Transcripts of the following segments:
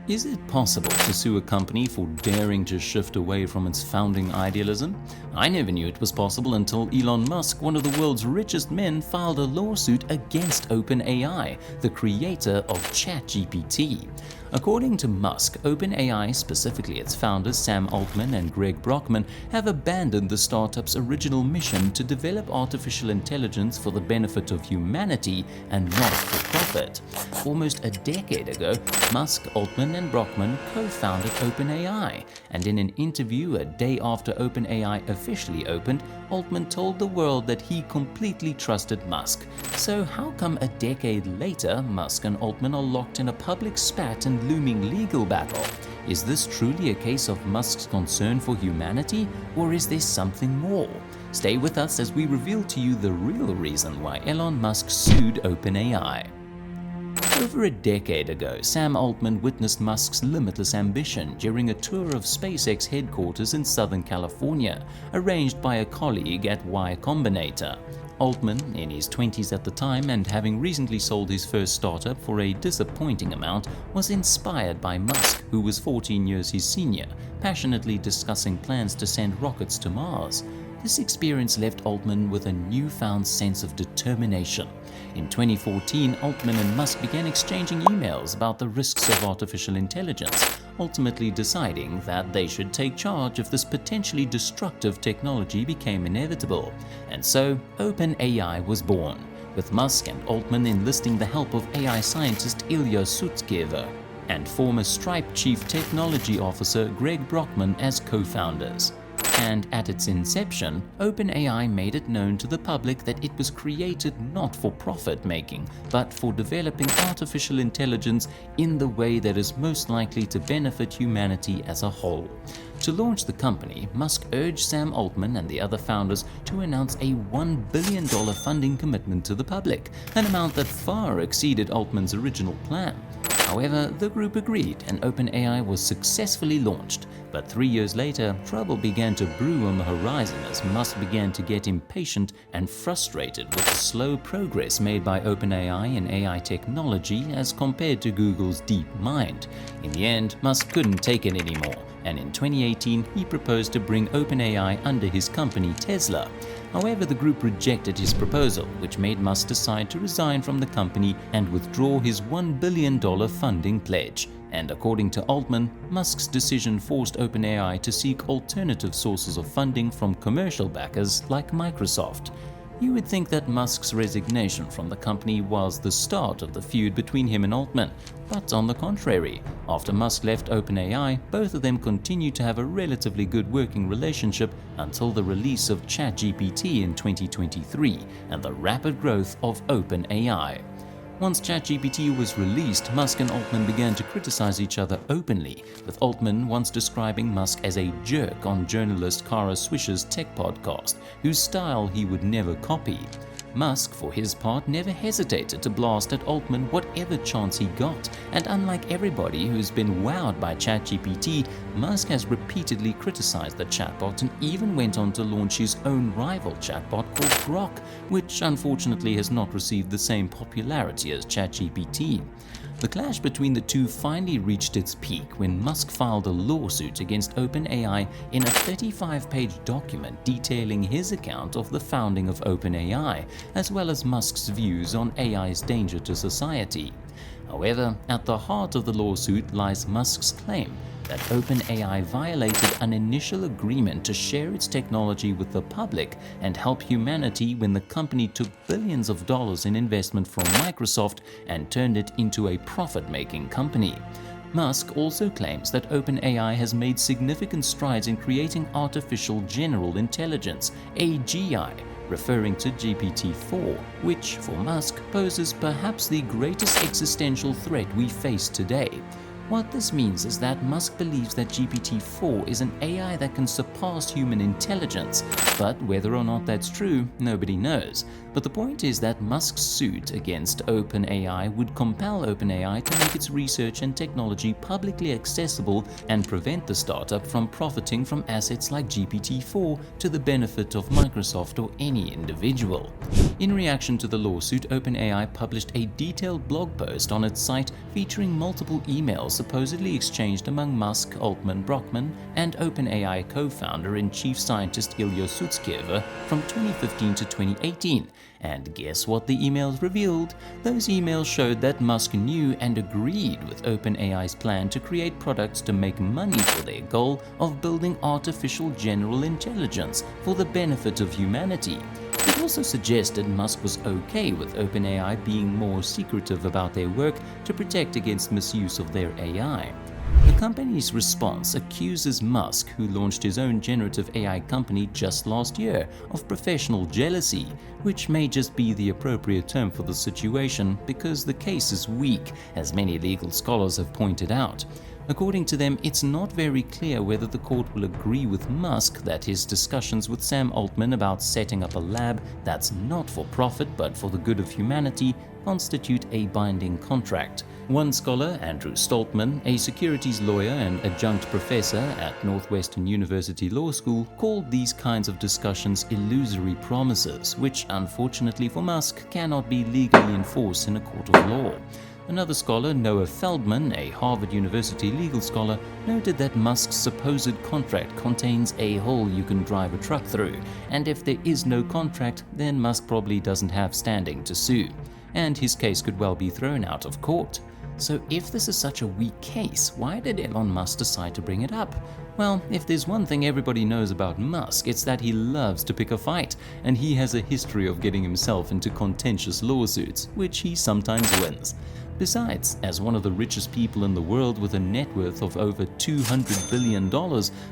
Is it possible to sue a company for daring to shift away from its founding idealism? I never knew it was possible until Elon Musk, one of the world's richest men, filed a lawsuit against OpenAI, the creator of ChatGPT. According to Musk, OpenAI, specifically its founders Sam Altman and Greg Brockman, have abandoned the startup's original mission to develop artificial intelligence for the benefit of humanity and not for profit. Almost a decade ago, Musk, Altman, and Brockman co-founded OpenAI, and in an interview a day after OpenAI officially opened, Altman told the world that he completely trusted Musk. So how come a decade later, Musk and Altman are locked in a public spat and looming legal battle? Is this truly a case of Musk's concern for humanity, or is there something more? Stay with us as we reveal to you the real reason why Elon Musk sued OpenAI. Over a decade ago, Sam Altman witnessed Musk's limitless ambition during a tour of SpaceX headquarters in Southern California, arranged by a colleague at Y Combinator. Altman, in his 20s at the time and having recently sold his first startup for a disappointing amount, was inspired by Musk, who was 14 years his senior, passionately discussing plans to send rockets to Mars. This experience left Altman with a newfound sense of determination. In 2014, Altman and Musk began exchanging emails about the risks of artificial intelligence, ultimately deciding that they should take charge if this potentially destructive technology became inevitable. And so, OpenAI was born, with Musk and Altman enlisting the help of AI scientist Ilya Sutskever and former Stripe Chief Technology Officer Greg Brockman as co-founders. And at its inception, OpenAI made it known to the public that it was created not for profit making, but for developing artificial intelligence in the way that is most likely to benefit humanity as a whole. To launch the company, Musk urged Sam Altman and the other founders to announce a $1 billion funding commitment to the public, an amount that far exceeded Altman's original plan. However, the group agreed and OpenAI was successfully launched. But 3 years later, trouble began to brew on the horizon as Musk began to get impatient and frustrated with the slow progress made by OpenAI in AI technology as compared to Google's DeepMind. In the end, Musk couldn't take it anymore, and in 2018 he proposed to bring OpenAI under his company Tesla. However, the group rejected his proposal, which made Musk decide to resign from the company and withdraw his $1 billion funding pledge. And according to Altman, Musk's decision forced OpenAI to seek alternative sources of funding from commercial backers like Microsoft. You would think that Musk's resignation from the company was the start of the feud between him and Altman, but on the contrary, after Musk left OpenAI, both of them continued to have a relatively good working relationship until the release of ChatGPT in 2023 and the rapid growth of OpenAI. Once ChatGPT was released, Musk and Altman began to criticize each other openly, with Altman once describing Musk as a jerk on journalist Kara Swisher's tech podcast, whose style he would never copy. Musk, for his part, never hesitated to blast at Altman whatever chance he got, and unlike everybody who's been wowed by ChatGPT, Musk has repeatedly criticized the chatbot and even went on to launch his own rival chatbot called Grok, which unfortunately has not received the same popularity as ChatGPT. The clash between the two finally reached its peak when Musk filed a lawsuit against OpenAI in a 35-page document detailing his account of the founding of OpenAI, as well as Musk's views on AI's danger to society. However, at the heart of the lawsuit lies Musk's claim that OpenAI violated an initial agreement to share its technology with the public and help humanity when the company took billions of dollars in investment from Microsoft and turned it into a profit-making company. Musk also claims that OpenAI has made significant strides in creating artificial general intelligence, AGI, referring to GPT-4, which, for Musk, poses perhaps the greatest existential threat we face today. What this means is that Musk believes that GPT-4 is an AI that can surpass human intelligence, but whether or not that's true, nobody knows. But the point is that Musk's suit against OpenAI would compel OpenAI to make its research and technology publicly accessible and prevent the startup from profiting from assets like GPT-4 to the benefit of Microsoft or any individual. In reaction to the lawsuit, OpenAI published a detailed blog post on its site featuring multiple emails supposedly exchanged among Musk, Altman, Brockman, and OpenAI co-founder and chief scientist Ilya Sutskever from 2015 to 2018. And guess what the emails revealed? Those emails showed that Musk knew and agreed with OpenAI's plan to create products to make money for their goal of building artificial general intelligence for the benefit of humanity. It also suggested Musk was okay with OpenAI being more secretive about their work to protect against misuse of their AI. The company's response accuses Musk, who launched his own generative AI company just last year, of professional jealousy, which may just be the appropriate term for the situation because the case is weak, as many legal scholars have pointed out. According to them, it's not very clear whether the court will agree with Musk that his discussions with Sam Altman about setting up a lab that's not for profit but for the good of humanity constitute a binding contract. One scholar, Andrew Stoltman, a securities lawyer and adjunct professor at Northwestern University Law School, called these kinds of discussions illusory promises, which unfortunately for Musk cannot be legally enforced in a court of law. Another scholar, Noah Feldman, a Harvard University legal scholar, noted that Musk's supposed contract contains a hole you can drive a truck through, and if there is no contract, then Musk probably doesn't have standing to sue, and his case could well be thrown out of court. So if this is such a weak case, why did Elon Musk decide to bring it up? Well, if there's one thing everybody knows about Musk, it's that he loves to pick a fight, and he has a history of getting himself into contentious lawsuits, which he sometimes wins. Besides, as one of the richest people in the world with a net worth of over $200 billion,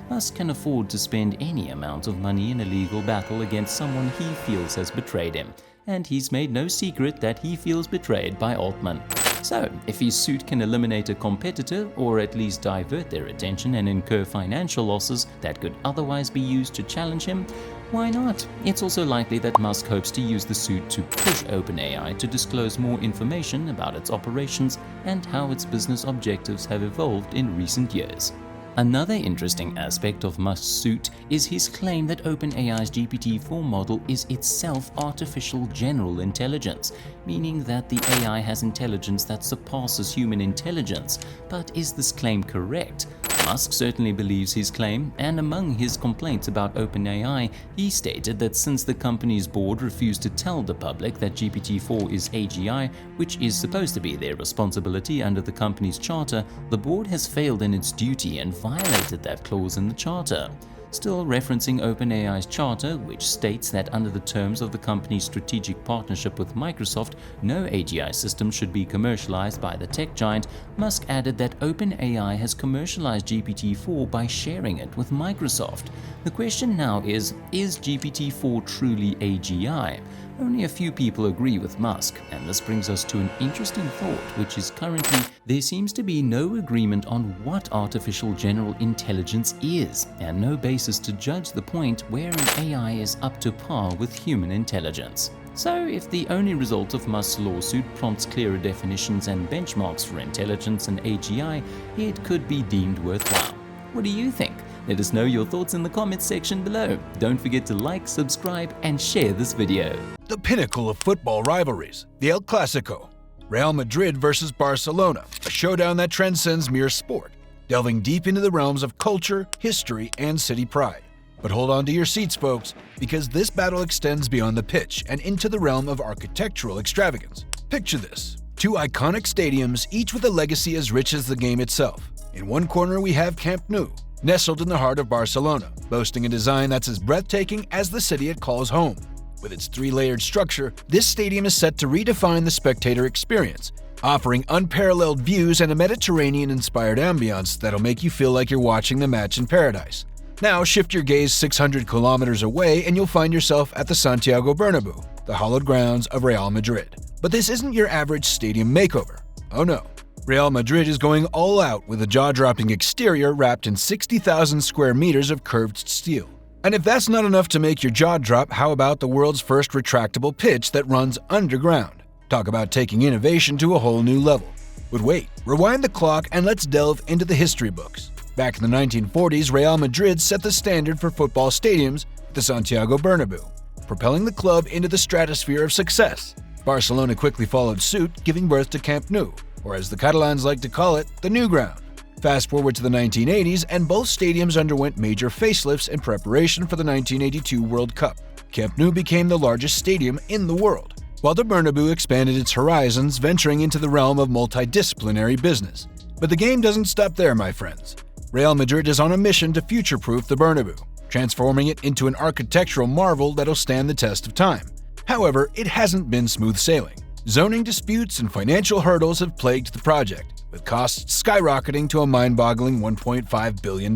Musk can afford to spend any amount of money in a legal battle against someone he feels has betrayed him. And he's made no secret that he feels betrayed by Altman. So, if his suit can eliminate a competitor, or at least divert their attention and incur financial losses that could otherwise be used to challenge him, why not? It's also likely that Musk hopes to use the suit to push OpenAI to disclose more information about its operations and how its business objectives have evolved in recent years. Another interesting aspect of Musk's suit is his claim that OpenAI's GPT-4 model is itself artificial general intelligence, meaning that the AI has intelligence that surpasses human intelligence. But is this claim correct? Musk certainly believes his claim, and among his complaints about OpenAI, he stated that since the company's board refused to tell the public that GPT-4 is AGI, which is supposed to be their responsibility under the company's charter, the board has failed in its duty and violated that clause in the charter. Still referencing OpenAI's charter, which states that under the terms of the company's strategic partnership with Microsoft, no AGI system should be commercialized by the tech giant, Musk added that OpenAI has commercialized GPT-4 by sharing it with Microsoft. The question now is GPT-4 truly AGI? Only a few people agree with Musk, and this brings us to an interesting thought, which is currently there seems to be no agreement on what artificial general intelligence is, and no basis to judge the point where an AI is up to par with human intelligence. So, if the only result of Musk's lawsuit prompts clearer definitions and benchmarks for intelligence and AGI, it could be deemed worthwhile. What do you think? Let us know your thoughts in the comments section below. Don't forget to like, subscribe, and share this video. The pinnacle of football rivalries, the El Clasico. Real Madrid versus Barcelona, a showdown that transcends mere sport, delving deep into the realms of culture, history, and city pride. But hold on to your seats, folks, because this battle extends beyond the pitch and into the realm of architectural extravagance. Picture this: two iconic stadiums, each with a legacy as rich as the game itself. In one corner we have Camp Nou, nestled in the heart of Barcelona, boasting a design that's as breathtaking as the city it calls home. With its three-layered structure, this stadium is set to redefine the spectator experience, offering unparalleled views and a Mediterranean-inspired ambiance that'll make you feel like you're watching the match in paradise. Now shift your gaze 600 kilometers away and you'll find yourself at the Santiago Bernabeu, the hallowed grounds of Real Madrid. But this isn't your average stadium makeover. Oh no. Real Madrid is going all out with a jaw-dropping exterior wrapped in 60,000 square meters of curved steel. And if that's not enough to make your jaw drop, how about the world's first retractable pitch that runs underground? Talk about taking innovation to a whole new level. But wait, rewind the clock and let's delve into the history books. Back in the 1940s, Real Madrid set the standard for football stadiums at the Santiago Bernabeu, propelling the club into the stratosphere of success. Barcelona quickly followed suit, giving birth to Camp Nou, or as the Catalans like to call it, the new ground. Fast forward to the 1980s, and both stadiums underwent major facelifts in preparation for the 1982 World Cup. Camp Nou became the largest stadium in the world, while the Bernabeu expanded its horizons, venturing into the realm of multidisciplinary business. But the game doesn't stop there, my friends. Real Madrid is on a mission to future-proof the Bernabeu, transforming it into an architectural marvel that'll stand the test of time. However, it hasn't been smooth sailing. Zoning disputes and financial hurdles have plagued the project, with costs skyrocketing to a mind-boggling $1.5 billion.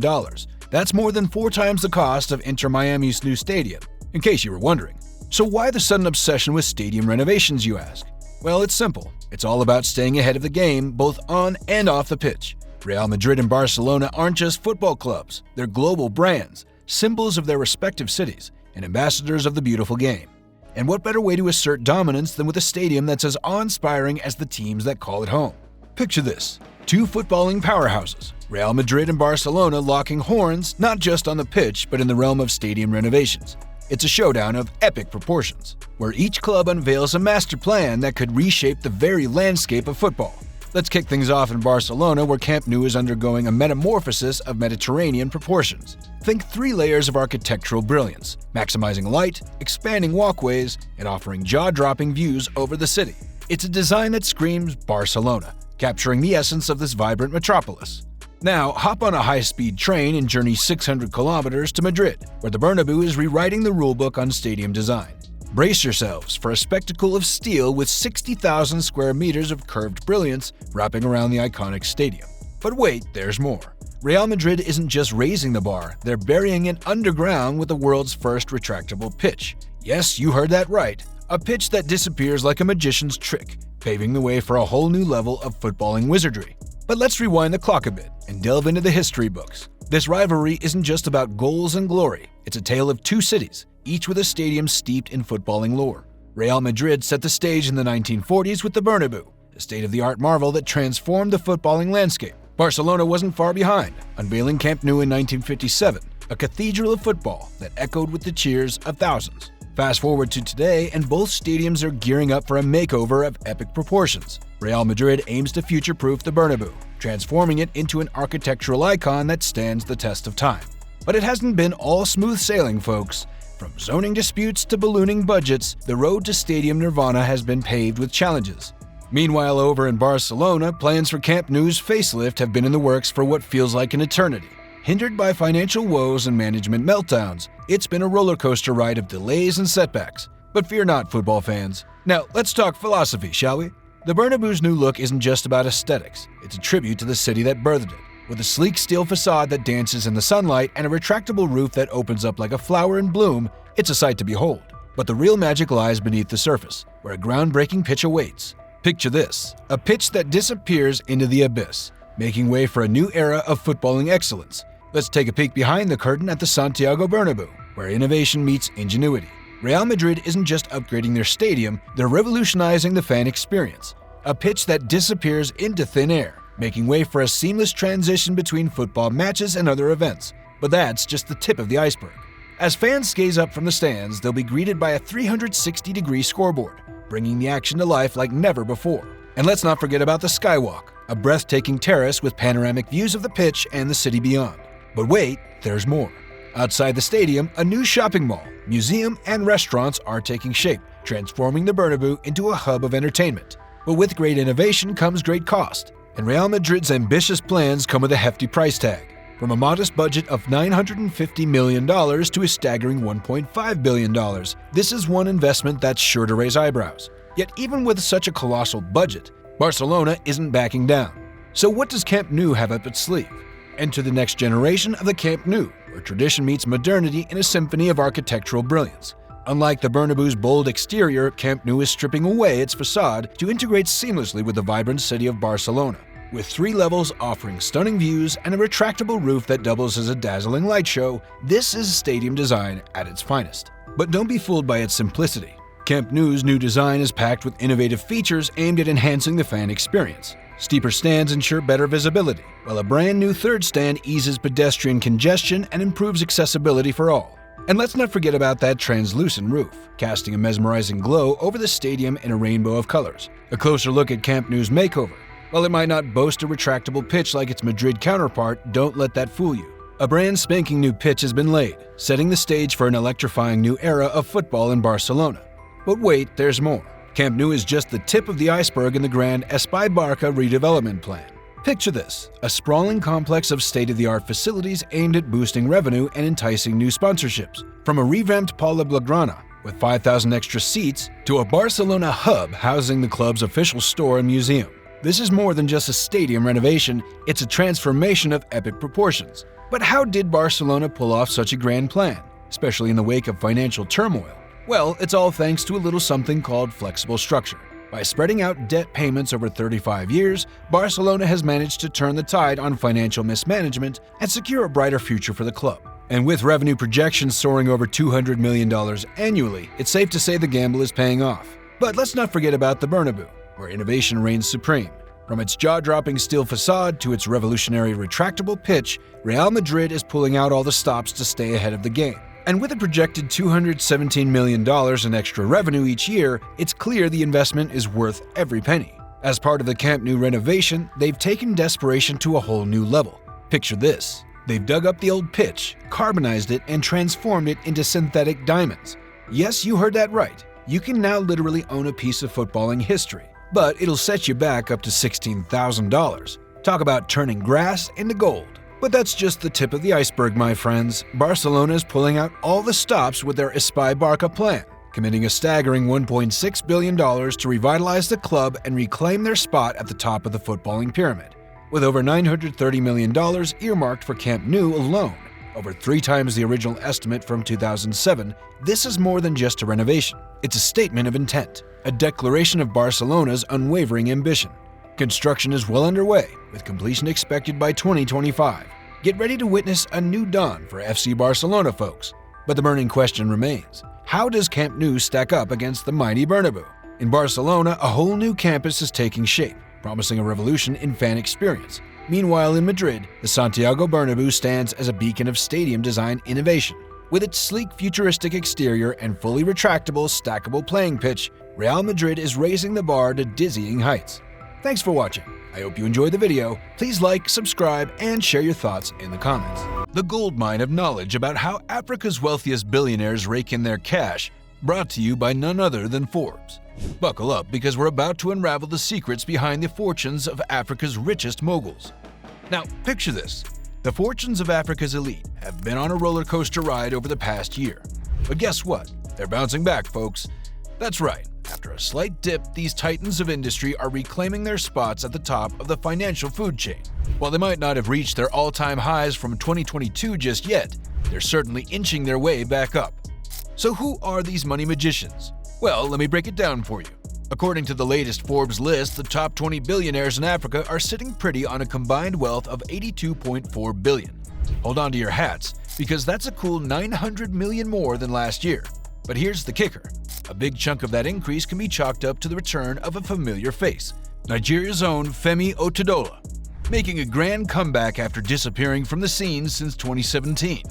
That's more than 4 times the cost of Inter Miami's new stadium, in case you were wondering. So why the sudden obsession with stadium renovations, you ask? Well, it's simple. It's all about staying ahead of the game, both on and off the pitch. Real Madrid and Barcelona aren't just football clubs, they're global brands, symbols of their respective cities, and ambassadors of the beautiful game. And what better way to assert dominance than with a stadium that's as awe-inspiring as the teams that call it home? Picture this: 2 footballing powerhouses, Real Madrid and Barcelona, locking horns not just on the pitch but in the realm of stadium renovations. It's a showdown of epic proportions, where each club unveils a master plan that could reshape the very landscape of football. Let's kick things off in Barcelona, where Camp Nou is undergoing a metamorphosis of Mediterranean proportions. Think 3 layers of architectural brilliance, maximizing light, expanding walkways, and offering jaw-dropping views over the city. It's a design that screams Barcelona, capturing the essence of this vibrant metropolis. Now, hop on a high-speed train and journey 600 kilometers to Madrid, where the Bernabeu is rewriting the rulebook on stadium design. Brace yourselves for a spectacle of steel with 60,000 square meters of curved brilliance wrapping around the iconic stadium. But wait, there's more. Real Madrid isn't just raising the bar, they're burying it underground with the world's first retractable pitch. Yes, you heard that right. A pitch that disappears like a magician's trick, paving the way for a whole new level of footballing wizardry. But let's rewind the clock a bit and delve into the history books. This rivalry isn't just about goals and glory, it's a tale of 2 cities, each with a stadium steeped in footballing lore. Real Madrid set the stage in the 1940s with the Bernabeu, a state-of-the-art marvel that transformed the footballing landscape. Barcelona wasn't far behind, unveiling Camp Nou in 1957, a cathedral of football that echoed with the cheers of thousands. Fast forward to today, and both stadiums are gearing up for a makeover of epic proportions. Real Madrid aims to future-proof the Bernabeu, transforming it into an architectural icon that stands the test of time. But it hasn't been all smooth sailing, folks. From zoning disputes to ballooning budgets, the road to Stadium Nirvana has been paved with challenges. Meanwhile, over in Barcelona, plans for Camp Nou's facelift have been in the works for what feels like an eternity. Hindered by financial woes and management meltdowns, it's been a roller coaster ride of delays and setbacks. But fear not, football fans. Now, let's talk philosophy, shall we? The Bernabeu's new look isn't just about aesthetics, it's a tribute to the city that birthed it. With a sleek steel facade that dances in the sunlight and a retractable roof that opens up like a flower in bloom, it's a sight to behold. But the real magic lies beneath the surface, where a groundbreaking pitch awaits. Picture this: a pitch that disappears into the abyss, making way for a new era of footballing excellence. Let's take a peek behind the curtain at the Santiago Bernabeu, where innovation meets ingenuity. Real Madrid isn't just upgrading their stadium, they're revolutionizing the fan experience. A pitch that disappears into thin air, making way for a seamless transition between football matches and other events. But that's just the tip of the iceberg. As fans gaze up from the stands, they'll be greeted by a 360-degree scoreboard, bringing the action to life like never before. And let's not forget about the Skywalk, a breathtaking terrace with panoramic views of the pitch and the city beyond. But wait, there's more. Outside the stadium, a new shopping mall, museum, and restaurants are taking shape, transforming the Bernabeu into a hub of entertainment. But with great innovation comes great cost, and Real Madrid's ambitious plans come with a hefty price tag. From a modest budget of $950 million to a staggering $1.5 billion, this is one investment that's sure to raise eyebrows. Yet even with such a colossal budget, Barcelona isn't backing down. So what does Camp Nou have up its sleeve? Enter the next generation of the Camp Nou, where tradition meets modernity in a symphony of architectural brilliance. Unlike the Bernabeu's bold exterior, Camp Nou is stripping away its facade to integrate seamlessly with the vibrant city of Barcelona. With 3 levels offering stunning views and a retractable roof that doubles as a dazzling light show, this is stadium design at its finest. But don't be fooled by its simplicity. Camp Nou's new design is packed with innovative features aimed at enhancing the fan experience. Steeper stands ensure better visibility, while a brand new third stand eases pedestrian congestion and improves accessibility for all. And let's not forget about that translucent roof, casting a mesmerizing glow over the stadium in a rainbow of colors. A closer look at Camp Nou's makeover. While it might not boast a retractable pitch like its Madrid counterpart, don't let that fool you. A brand spanking new pitch has been laid, setting the stage for an electrifying new era of football in Barcelona. But wait, there's more. Camp Nou is just the tip of the iceberg in the grand Espai Barca redevelopment plan. Picture this, a sprawling complex of state-of-the-art facilities aimed at boosting revenue and enticing new sponsorships. From a revamped Paula Blaugrana with 5,000 extra seats to a Barcelona hub housing the club's official store and museum. This is more than just a stadium renovation, it's a transformation of epic proportions. But how did Barcelona pull off such a grand plan, especially in the wake of financial turmoil? Well, it's all thanks to a little something called flexible structure. By spreading out debt payments over 35 years, Barcelona has managed to turn the tide on financial mismanagement and secure a brighter future for the club. And with revenue projections soaring over $200 million annually, it's safe to say the gamble is paying off. But let's not forget about the Bernabeu, where innovation reigns supreme. From its jaw-dropping steel facade to its revolutionary retractable pitch, Real Madrid is pulling out all the stops to stay ahead of the game. And with a projected $217 million in extra revenue each year, it's clear the investment is worth every penny. As part of the Camp Nou renovation, they've taken desperation to a whole new level. Picture this. They've dug up the old pitch, carbonized it, and transformed it into synthetic diamonds. Yes, you heard that right. You can now literally own a piece of footballing history, but it'll set you back up to $16,000. Talk about turning grass into gold. But that's just the tip of the iceberg, my friends. Barcelona is pulling out all the stops with their Espai Barca plan, committing a staggering $1.6 billion to revitalize the club and reclaim their spot at the top of the footballing pyramid. With over $930 million earmarked for Camp Nou alone, over 3 times the original estimate from 2007, this is more than just a renovation. It's a statement of intent, a declaration of Barcelona's unwavering ambition. Construction is well underway, with completion expected by 2025. Get ready to witness a new dawn for FC Barcelona, folks. But the burning question remains, how does Camp Nou stack up against the mighty Bernabeu? In Barcelona, a whole new campus is taking shape, promising a revolution in fan experience. Meanwhile, in Madrid, the Santiago Bernabeu stands as a beacon of stadium design innovation. With its sleek, futuristic exterior and fully retractable, stackable playing pitch, Real Madrid is raising the bar to dizzying heights. Thanks for watching. I hope you enjoyed the video. Please like, subscribe, and share your thoughts in the comments. The goldmine of knowledge about how Africa's wealthiest billionaires rake in their cash, brought to you by none other than Forbes. Buckle up because we're about to unravel the secrets behind the fortunes of Africa's richest moguls. Now, picture this. The fortunes of Africa's elite have been on a roller coaster ride over the past year. But guess what? They're bouncing back, folks. That's right. After a slight dip, these titans of industry are reclaiming their spots at the top of the financial food chain. While they might not have reached their all-time highs from 2022 just yet, they're certainly inching their way back up. So who are these money magicians? Well, let me break it down for you. According to the latest Forbes list, the top 20 billionaires in Africa are sitting pretty on a combined wealth of $82.4 billion. Hold on to your hats, because that's a cool $900 million more than last year. But here's the kicker. A big chunk of that increase can be chalked up to the return of a familiar face, Nigeria's own Femi Otedola, making a grand comeback after disappearing from the scene since 2017.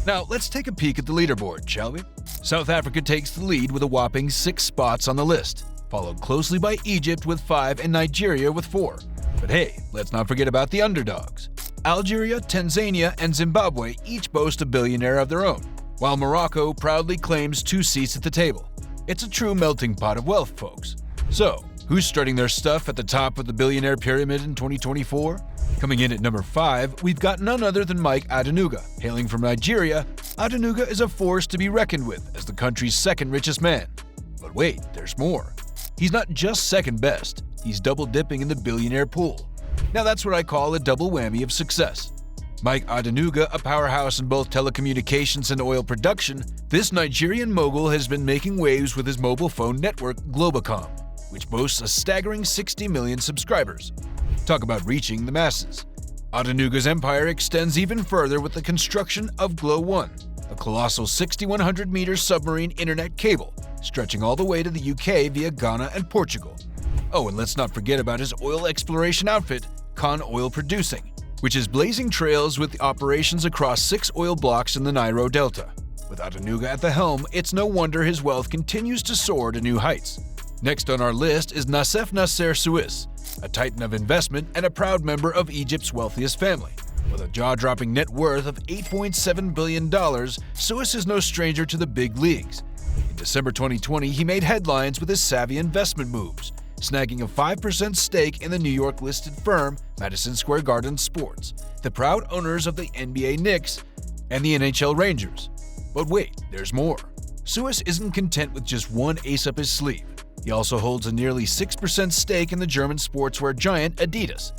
Now, let's take a peek at the leaderboard, shall we? South Africa takes the lead with a whopping 6 spots on the list, followed closely by Egypt with 5 and Nigeria with 4. But hey, let's not forget about the underdogs. Algeria, Tanzania, and Zimbabwe each boast a billionaire of their own, while Morocco proudly claims 2 seats at the table. It's a true melting pot of wealth, folks. So, who's strutting their stuff at the top of the billionaire pyramid in 2024? Coming in at number 5, we've got none other than Mike Adenuga. Hailing from Nigeria, Adenuga is a force to be reckoned with as the country's second richest man. But wait, there's more. He's not just second best, he's double dipping in the billionaire pool. Now that's what I call a double whammy of success. Mike Adenuga, a powerhouse in both telecommunications and oil production, this Nigerian mogul has been making waves with his mobile phone network Globacom, which boasts a staggering 60 million subscribers. Talk about reaching the masses. Adenuga's empire extends even further with the construction of Glo 1, a colossal 6,100-meter submarine internet cable stretching all the way to the UK via Ghana and Portugal. Oh, and let's not forget about his oil exploration outfit, Con Oil Producing, which is blazing trails with operations across 6 oil blocks in the Nairo Delta. With Adenuga at the helm, it's no wonder his wealth continues to soar to new heights. Next on our list is Nassef Nasser Suisse, a titan of investment and a proud member of Egypt's wealthiest family. With a jaw-dropping net worth of $8.7 billion, Suisse is no stranger to the big leagues. In December 2020, he made headlines with his savvy investment moves, snagging a 5% stake in the New York-listed firm Madison Square Garden Sports, the proud owners of the NBA Knicks and the NHL Rangers. But wait, there's more. Suisse isn't content with just one ace up his sleeve. He also holds a nearly 6% stake in the German sportswear giant Adidas.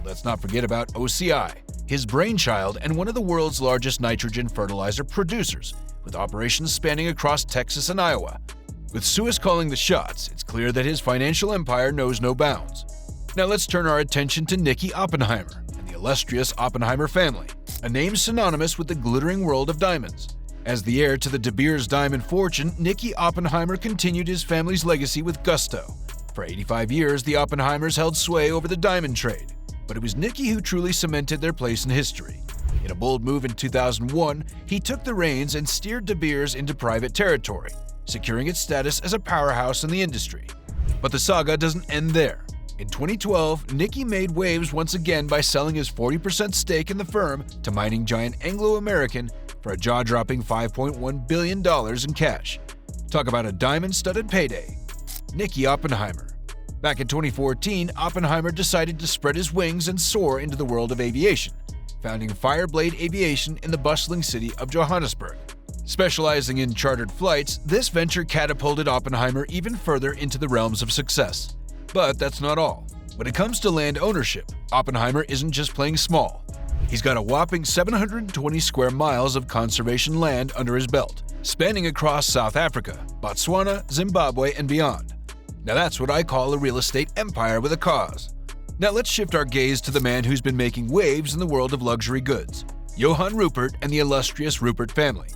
Let's not forget about OCI, his brainchild and one of the world's largest nitrogen fertilizer producers, with operations spanning across Texas and Iowa. With Suisse calling the shots, it's clear that his financial empire knows no bounds. Now let's turn our attention to Nicky Oppenheimer and the illustrious Oppenheimer family, a name synonymous with the glittering world of diamonds. As the heir to the De Beers diamond fortune, Nicky Oppenheimer continued his family's legacy with gusto. For 85 years, the Oppenheimers held sway over the diamond trade, but it was Nicky who truly cemented their place in history. In a bold move in 2001, he took the reins and steered De Beers into private territory, securing its status as a powerhouse in the industry. But the saga doesn't end there. In 2012, Nicky made waves once again by selling his 40% stake in the firm to mining giant Anglo American for a jaw-dropping $5.1 billion in cash. Talk about a diamond-studded payday. Nicky Oppenheimer. Back in 2014, Oppenheimer decided to spread his wings and soar into the world of aviation, founding Fireblade Aviation in the bustling city of Johannesburg. Specializing in chartered flights, this venture catapulted Oppenheimer even further into the realms of success. But that's not all. When it comes to land ownership, Oppenheimer isn't just playing small. He's got a whopping 720 square miles of conservation land under his belt, spanning across South Africa, Botswana, Zimbabwe, and beyond. Now that's what I call a real estate empire with a cause. Now let's shift our gaze to the man who's been making waves in the world of luxury goods, Johan Rupert and the illustrious Rupert family.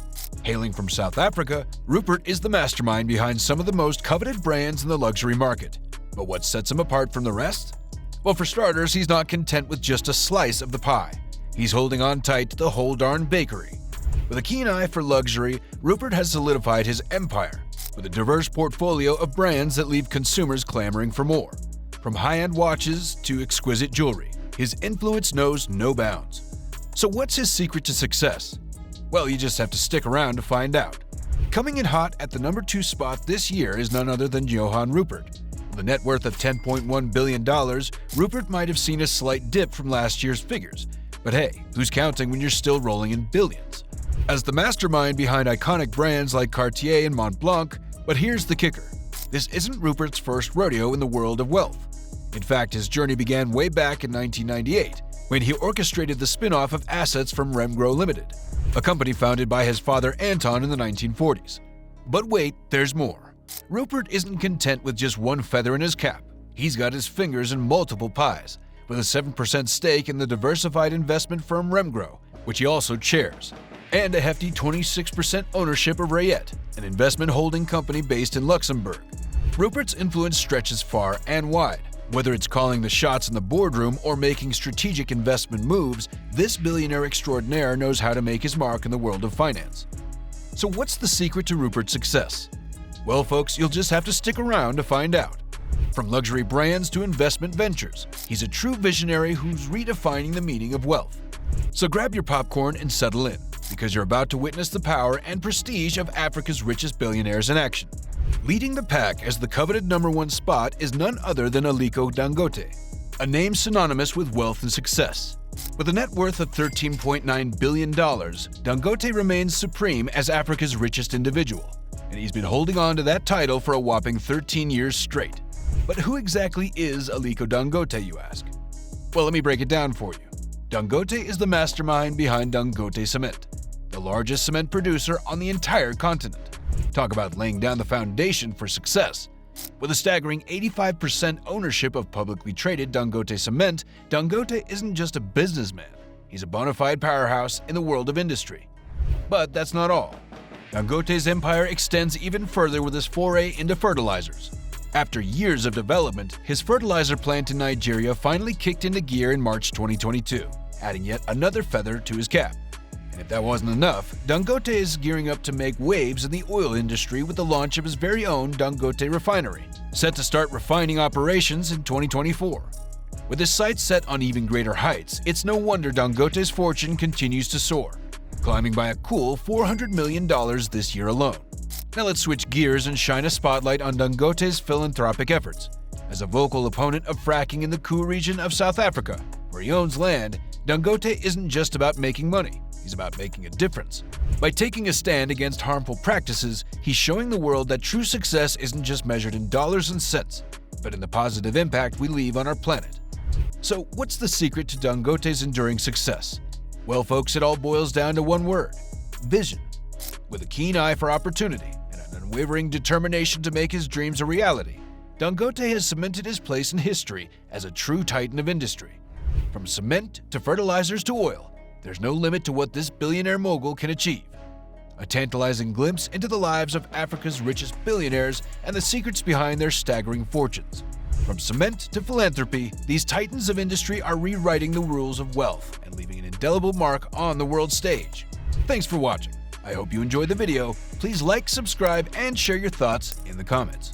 Hailing from South Africa, Rupert is the mastermind behind some of the most coveted brands in the luxury market. But what sets him apart from the rest? Well, for starters, he's not content with just a slice of the pie. He's holding on tight to the whole darn bakery. With a keen eye for luxury, Rupert has solidified his empire, with a diverse portfolio of brands that leave consumers clamoring for more. From high-end watches to exquisite jewelry, his influence knows no bounds. So what's his secret to success? Well, you just have to stick around to find out. Coming in hot at the number 2 spot this year is none other than Johan Rupert. With a net worth of $10.1 billion, Rupert might have seen a slight dip from last year's figures. But hey, who's counting when you're still rolling in billions? As the mastermind behind iconic brands like Cartier and Montblanc, but here's the kicker. This isn't Rupert's first rodeo in the world of wealth. In fact, his journey began way back in 1998, when he orchestrated the spin-off of assets from Remgro Limited, a company founded by his father Anton in the 1940s. But wait, there's more. Rupert isn't content with just one feather in his cap. He's got his fingers in multiple pies, with a 7% stake in the diversified investment firm Remgro, which he also chairs, and a hefty 26% ownership of Rayet, an investment holding company based in Luxembourg. Rupert's influence stretches far and wide. Whether it's calling the shots in the boardroom or making strategic investment moves, this billionaire extraordinaire knows how to make his mark in the world of finance. So what's the secret to Rupert's success? Well, folks, you'll just have to stick around to find out. From luxury brands to investment ventures, he's a true visionary who's redefining the meaning of wealth. So grab your popcorn and settle in, because you're about to witness the power and prestige of Africa's richest billionaires in action. Leading the pack as the coveted number 1 spot is none other than Aliko Dangote, a name synonymous with wealth and success. With a net worth of $13.9 billion, Dangote remains supreme as Africa's richest individual, and he's been holding on to that title for a whopping 13 years straight. But who exactly is Aliko Dangote, you ask? Well, let me break it down for you. Dangote is the mastermind behind Dangote Cement, the largest cement producer on the entire continent. Talk about laying down the foundation for success. With a staggering 85% ownership of publicly traded Dangote Cement, Dangote isn't just a businessman. He's a bona fide powerhouse in the world of industry. But that's not all. Dangote's empire extends even further with his foray into fertilizers. After years of development, his fertilizer plant in Nigeria finally kicked into gear in March 2022, adding yet another feather to his cap. And if that wasn't enough, Dangote is gearing up to make waves in the oil industry with the launch of his very own Dangote refinery, set to start refining operations in 2024. With his sights set on even greater heights, it's no wonder Dangote's fortune continues to soar, climbing by a cool $400 million this year alone. Now let's switch gears and shine a spotlight on Dangote's philanthropic efforts. As a vocal opponent of fracking in the Kuu region of South Africa, where he owns land, Dangote isn't just about making money, he's about making a difference. By taking a stand against harmful practices, he's showing the world that true success isn't just measured in dollars and cents, but in the positive impact we leave on our planet. So what's the secret to Dangote's enduring success? Well, folks, it all boils down to one word: vision. With a keen eye for opportunity and an unwavering determination to make his dreams a reality, Dangote has cemented his place in history as a true titan of industry. From cement to fertilizers to oil, there's no limit to what this billionaire mogul can achieve. A tantalizing glimpse into the lives of Africa's richest billionaires and the secrets behind their staggering fortunes. From cement to philanthropy, these titans of industry are rewriting the rules of wealth and leaving an indelible mark on the world stage. Thanks for watching. I hope you enjoyed the video. Please like, subscribe, and share your thoughts in the comments.